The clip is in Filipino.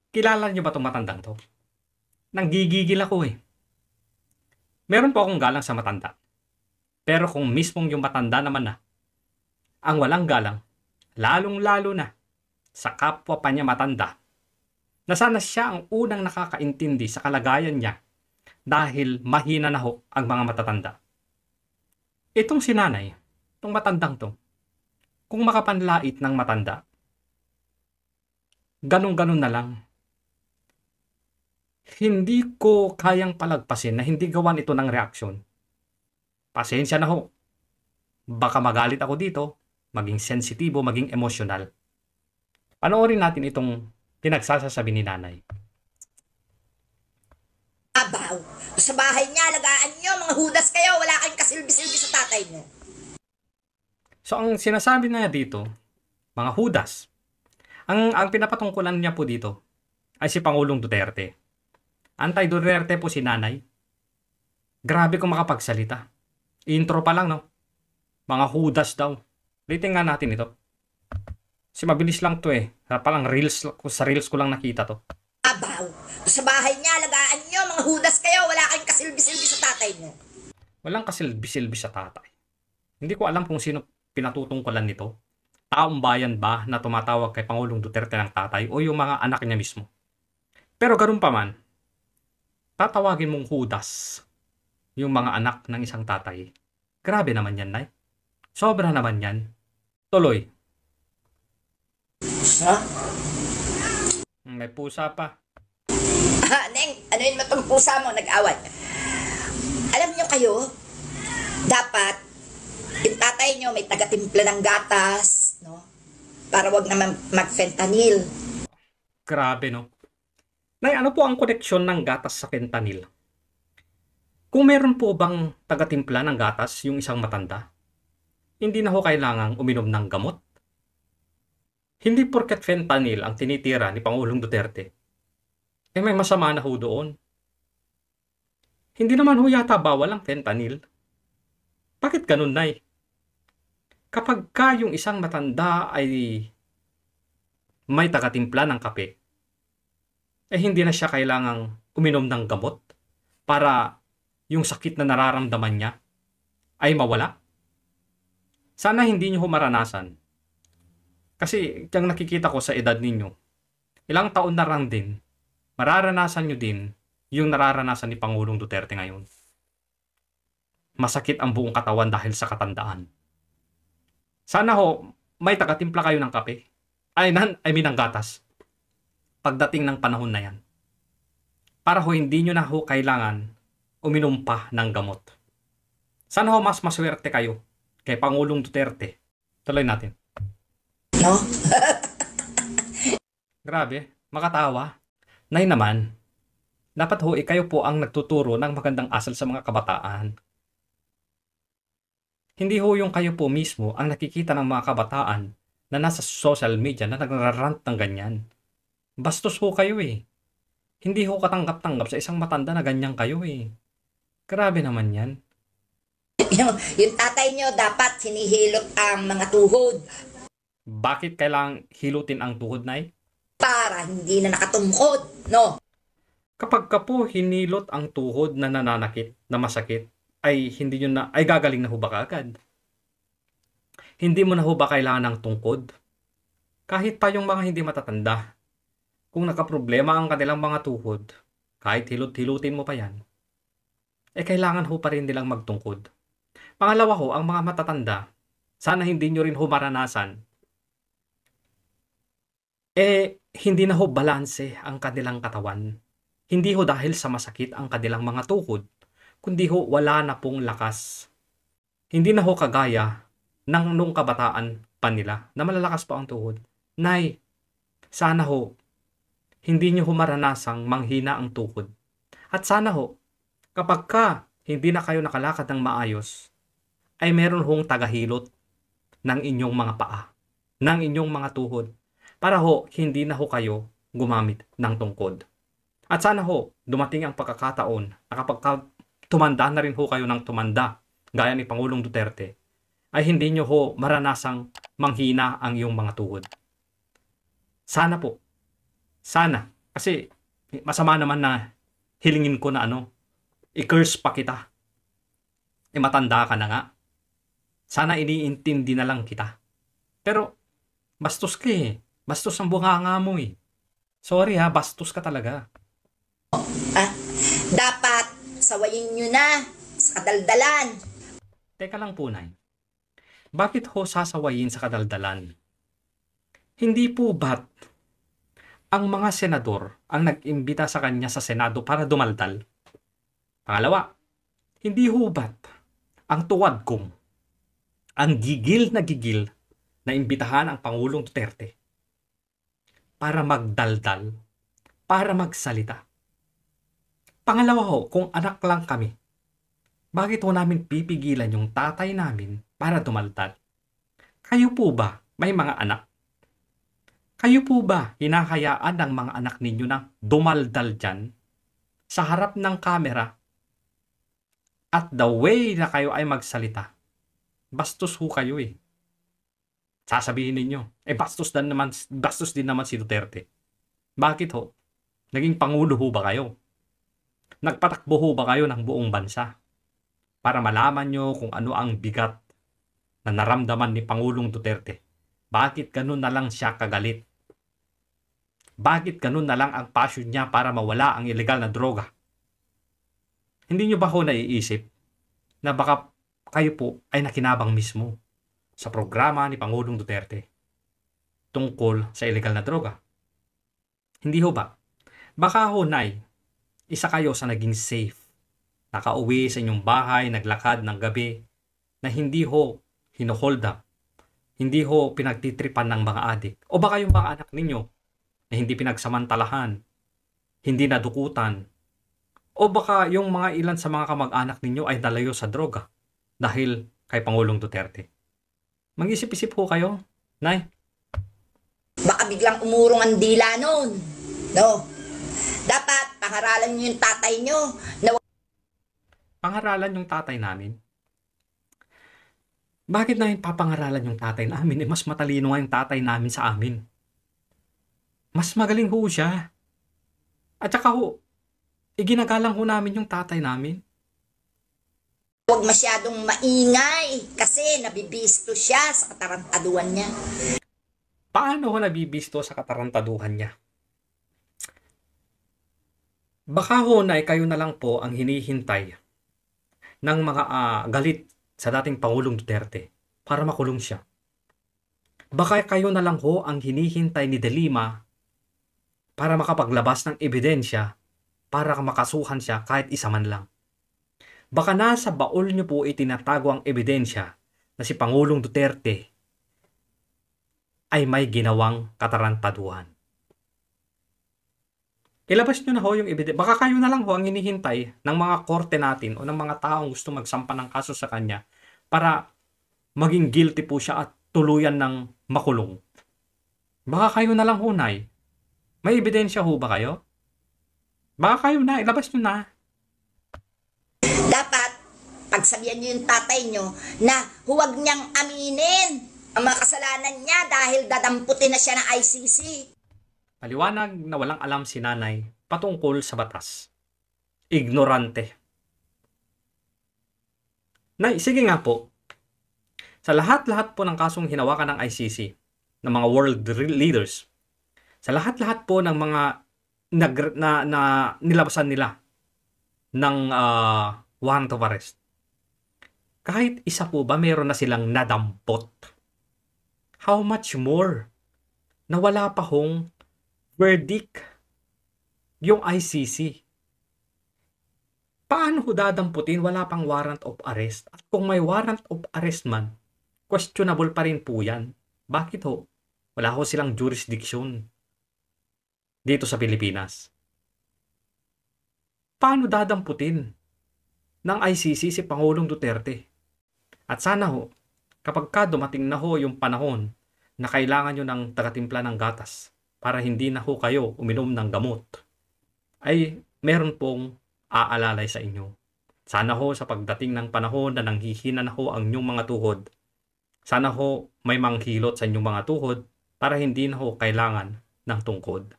Kilala niyo ba 'tong matandang 'to? Nanggigigil ako, eh. Meron po akong galang sa matanda, pero kung mismong yung matanda naman na ang walang galang, lalong-lalo na sa kapwa pa niya matanda, na sana siya ang unang nakakaintindi sa kalagayan niya dahil mahina na ho ang mga matatanda. Itong si nanay, 'tong matandang 'to, kung makapanlait ng matanda, gano'n-gano'n na lang. Hindi ko kayang palagpasin na hindi gawan ito ng reaksyon. Pasensya na ho. Baka magalit ako dito, maging sensitibo, maging emosyonal. Panoorin natin itong pinagsasasabi ni nanay. Abaw, sa bahay niya, alagaan niyo, mga hudas kayo, wala kayong kasilbi-silbi sa tatay niyo. So ang sinasabi niya dito, mga hudas, ang pinapatungkulan niya po dito ay si Pangulong Duterte. Anti-Duterte po si nanay. Grabe kung makapagsalita. Intro pa lang, no? Mga hudas daw. Rating nga natin ito. Kasi mabilis lang to eh. Parang sa reels ko lang nakita to. Abaw, sa bahay niya, alagaan niyo, mga hudas kayo, wala kayong kasilbi-silbi sa tatay niyo. Walang kasilbi-silbi sa tatay. Hindi ko alam kung sino pinatutungkulan nito. Taong bayan ba na tumatawag kay Pangulong Duterte ng tatay o yung mga anak niya mismo? Pero ganun pa man, tatawagin mong hudas yung mga anak ng isang tatay. Grabe naman yan, Nay. Sobra naman yan. Tuloy. Ha? May pusa pa. Neng, ano yun matong pusa mo, nag-away. Alam niyo kayo, dapat, yung tatay niyo may taga-timpla ng gatas, no? Para wag naman mag-fentanyl. Grabe, no? Nay, ano po ang koneksyon ng gatas sa fentanyl? Kung meron po bang taga-timpla ng gatas yung isang matanda, hindi na ho kailangang uminom ng gamot. Hindi porket fentanyl ang tinitira ni Pangulong Duterte, eh may masama na ho doon. Hindi naman ho yata bawal ang fentanyl. Bakit ganun, Nay? Kapag ka yung isang matanda ay may taga-timpla ng kape, eh hindi na siya kailangang uminom ng gamot para yung sakit na nararamdaman niya ay mawala. Sana hindi niyo maranasan. Kasi yung nakikita ko sa edad ninyo, ilang taon na lang din, mararanasan niyo din yung nararanasan ni Pangulong Duterte ngayon. Masakit ang buong katawan dahil sa katandaan. Sana ho, may taga-timpla kayo ng kape. I mean ng gatas. Pagdating ng panahon na yan. Para ho hindi nyo na ho kailangan uminom pa ng gamot. Sana ho mas maswerte kayo kay Pangulong Duterte. Tuloy natin. No? Grabe, makatawa. Nay naman, dapat ho kayo po ang nagtuturo ng magandang asal sa mga kabataan. Hindi ho yung kayo po mismo ang nakikita ng mga kabataan na nasa social media na nagrarant ng ganyan. Bastos ho kayo eh. Hindi ho katanggap-tanggap sa isang matanda na ganyan kayo eh. Grabe naman yan. yung tatay niyo dapat hinihilot ang mga tuhod Bakit kailangang hilutin ang tuhod, Nay? para hindi na nakatungkod, no? Kapag ka po hinilot ang tuhod na nananakit, na masakit, ay hindi nyo na, ay gagaling na ho ba kaagad? Hindi mo na ho ba kailangan ng tungkod? Kahit pa yung mga hindi matatanda, kung nakaproblema ang kanilang mga tuhod, kahit hilot-hilutin mo pa yan, eh kailangan ho pa rin nilang magtungkod. Pangalawa ho, ang mga matatanda, sana hindi nyo rin ho maranasan, hindi na ho balanse ang kanilang katawan. Hindi ho dahil sa masakit ang kanilang mga tuhod, kundi ho wala na pong lakas. Hindi na ho kagaya ng nung kabataan pa nila na malalakas pa ang tuhod. Nay, sana ho, hindi nyo ho maranasang manghina ang tuhod. At sana ho, kapag ka hindi na kayo nakalakad ng maayos, ay meron hong tagahilot ng inyong mga paa, ng inyong mga tuhod, para ho hindi na ho kayo gumamit ng tungkod. At sana ho, dumating ang pagkakataon na kapag tumanda na rin ho kayo ng tumanda, gaya ni Pangulong Duterte, ay hindi nyo ho maranasang manghina ang iyong mga tuhod. Sana po. Sana. Kasi masama naman na hilingin ko na i-curse pa kita. Matanda ka na nga. Sana iniintindi na lang kita. Pero, bastos ka eh. Bastos ang bunganga mo eh. Sorry ha, bastos ka talaga. Dapat sawayin nyo na sa kadaldalan. Teka lang po, Nay. Bakit ho sasawayin sa kadaldalan? Hindi po ba't ang mga senador ang nag-imbita sa kanya sa Senado para dumaldal? Pangalawa, hindi ho ba't ang tuwad kong, ang gigil na imbitahan ang Pangulong Duterte para magdaldal, para magsalita? Pangalawa ho, kung anak lang kami, bakit ho namin pipigilan yung tatay namin para dumaldal? Kayo po ba may mga anak? Kayo po ba hinahayaan ng mga anak ninyo na dumaldal dyan sa harap ng kamera at the way na kayo ay magsalita? Bastos ho kayo eh. Sasabihin ninyo, bastos din naman si Duterte. Bakit ho? Naging pangulo ho ba kayo? Nagpatakbo ho ba kayo ng buong bansa? Para malaman nyo kung ano ang bigat na naramdaman ni Pangulong Duterte. Bakit ganun na lang siya kagalit? Bakit ganun na lang ang passion niya para mawala ang ilegal na droga? Hindi nyo ba ho naiisip na baka kayo po ay nakinabang mismo sa programa ni Pangulong Duterte tungkol sa ilegal na droga? Hindi ho ba? Baka ho, Nay, isa kayo sa naging safe. Nakauwi sa inyong bahay, naglakad ng gabi, na hindi ho hinohold up, hindi ho pinagtitripan ng mga adik. O baka yung mga anak ninyo na hindi pinagsamantalahan, hindi nadukutan, o baka yung mga ilan sa mga kamag-anak ninyo ay nalayo sa droga dahil kay Pangulong Duterte. Mag-isip-isip ho kayo, Nay. Baka biglang umurong ang dila nun. No? Dapat pangaralan nyo yung tatay nyo na Pangaralan yung tatay namin? Bakit namin papangaralan yung tatay namin? Mas matalino nga yung tatay namin sa amin. Mas magaling ho siya. At saka ho, iginagalang ho namin yung tatay namin. huwag masyadong maingay kasi nabibisto siya sa katarantaduhan niya. Paano ho nabibisto sa katarantaduhan niya? Baka ho na kayo na lang po ang hinihintay ng mga galit sa dating Pangulong Duterte para makulong siya. Baka kayo na lang ho ang hinihintay ni De Lima para makapaglabas ng ebidensya para makasuhan siya kahit isa man lang. Baka nasa baol niyo po itinatago ang ebidensya na si Pangulong Duterte ay may ginawang katarantaduhan. Ilabas nyo na ho yung ebidensya. Baka kayo na lang ho ang hinihintay ng mga korte natin o ng mga taong gusto magsampa ng kaso sa kanya para maging guilty po siya at tuluyan ng makulong. Baka kayo na lang ho, Nay. May ebidensya ho ba kayo? Baka kayo na, ilabas nyo na. Dapat pagsabihan nyo yung tatay nyo na huwag niyang aminin ang mga kasalanan niya dahil dadamputin na siya ng ICC. Paliwanag na walang alam si nanay patungkol sa batas. Ignorante. Nay, sige nga po. Sa lahat-lahat po ng kasong hinawakan ng ICC, ng mga world leaders, sa lahat-lahat po ng mga nilabasan nila ng warrant of arrest, kahit isa po ba meron na silang nadampot? How much more na wala pa hong verdict yung ICC? Paano ho dadamputin? Wala pang warrant of arrest. At kung may warrant of arrest man, questionable pa rin po yan. Bakit ho? Wala ho silang jurisdiction dito sa Pilipinas. Paano dadamputin ng ICC si Pangulong Duterte? At sana ho, kapag dumating na ho yung panahon na kailangan nyo ng tagatimpla ng gatas para hindi na ho kayo uminom ng gamot, ay meron pong aalalay sa inyo. Sana ho sa pagdating ng panahon na nanghihina na ho ang inyong mga tuhod, sana ho may manghilot sa inyong mga tuhod para hindi na ho kailangan ng tungkod.